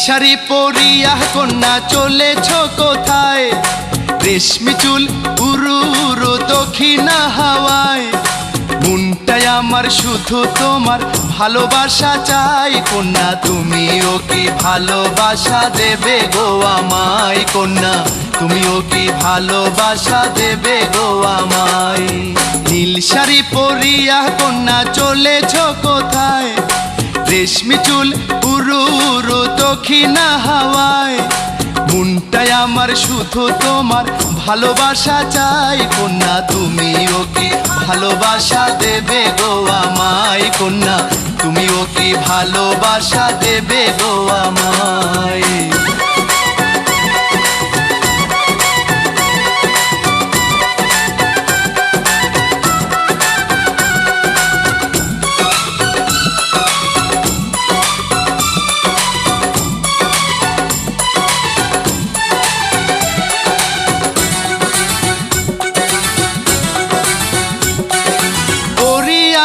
শাড়ি পরিয়া কন্যা চলেছ কোথায়? রেশমি চুল উড়ু উড়ু দক্ষিণা হাওয়ায়। মনটাই আমার শুধু তোমার ভালোবাসা চাই। কন্যা তুমিও কি ভালোবাসা দেবে গো আমায়? কন্যা তুমিও কি ভালোবাসা দেবে গো আমায়? নীল শাড়ি পরিয়া কন্যা চলেছ কোথায়? রেশমি চুল উড়ু উড়ু দক্ষিণা হাওয়ায়। মনটাই আমার শুধু তোমার ভালোবাসা চাই। কন্যা তুমিও কি ভালোবাসা দেবে গো আমায়? কন্যা তুমিও কি ভালোবাসা দেবে গো আমায়?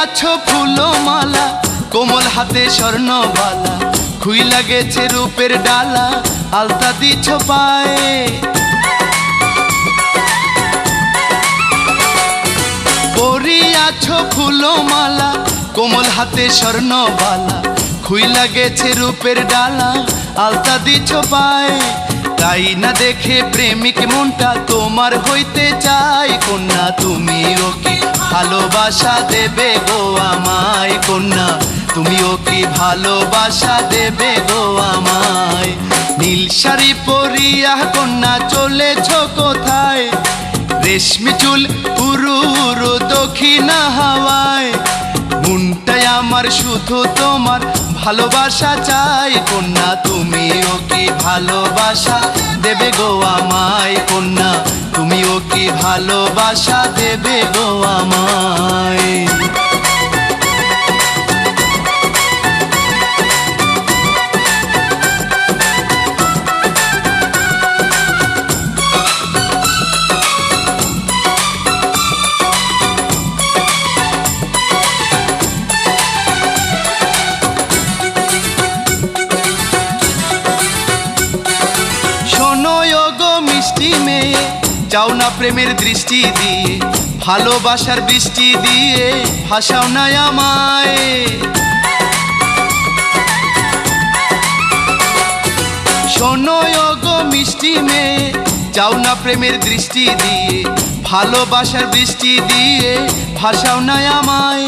আছো ফুলমালা কোমল হাতে স্বর্ণবালা, খুইলা গেছে রূপের ডালা, আলতা দিছ পায়ে। পরি আছো ফুলমালা কোমল হাতে স্বর্ণবালা, খুইলা গেছে রূপের ডালা, আলতা দিছ পায়ে। তাই না দেখে প্রেমিক মনটা তোমার হইতে চাই। কন্যা তুমিও কি ভালোবাসা দেবে গো আমায়? কন্যা তুমিও কি ভালোবাসা দেবে গো আমায়? নীল শাড়ি পরিয়া কন্যা চলেছ কোথায়? রেশমি চুল উড়ু উড়ু দক্ষিণা হাওয়ায়। মনটাই আমার শুধু তোমার ভালোবাসা চাই। কন্যা তুমিও কি ভালোবাসা দেবে গো আমায়? কন্যা তুমিও কি ভালোবাসা দেবে গো আমায়? মিষ্টি মেয়ে যাও না প্রেমের দৃষ্টি দিয়ে, ভালোবাসার বৃষ্টি দিয়ে ভাসাও না আমায়। শোনো গো মিষ্টি মেয়ে যাও না প্রেমের দৃষ্টি দিয়ে, ভালোবাসার বৃষ্টি দিয়ে ভাসাও না আমায়।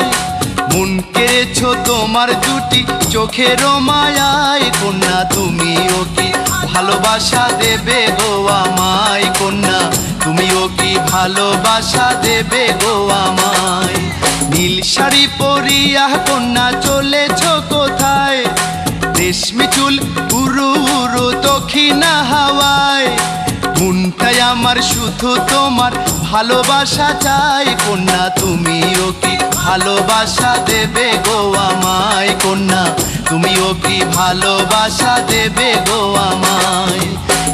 মন কেড়েছ তোমার দুটি চোখের মায়ায়। কন্যা তুমিও কি ভালোবাসা দেবে গো আমায়? কন্যা তুমিও কি ভালোবাসা দেবে গো আমায়? নীল শাড়ি পরিয়া কন্যা চলেছ কোথায়? রেশমি চুল উড়ু উড়ু দক্ষিণা হাওয়ায়। মনটাই আমার শুধু তোমার ভালোবাসা চাই। কন্যা তুমিও কি ভালোবাসা দেবে গো আমায়? কন্যা তুমিও কি ভালোবাসা দেবে গো আমায়?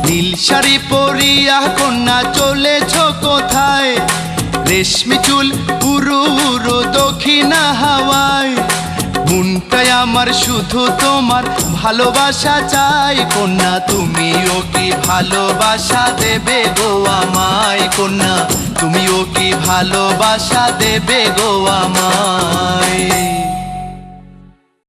নীল শাড়ি পরিয়া কন্যা চলেছ কোথায়? রেশমি চুল উড়ু উড়ু দক্ষিণা হাওয়ায়। মনটাই আমার শুধু তোমার ভালোবাসা চাই। কন্যা তুমিও কি ভালোবাসা দেবে গো আমায়? কন্যা তুমিও কি ভালোবাসা দেবে গো আমায়?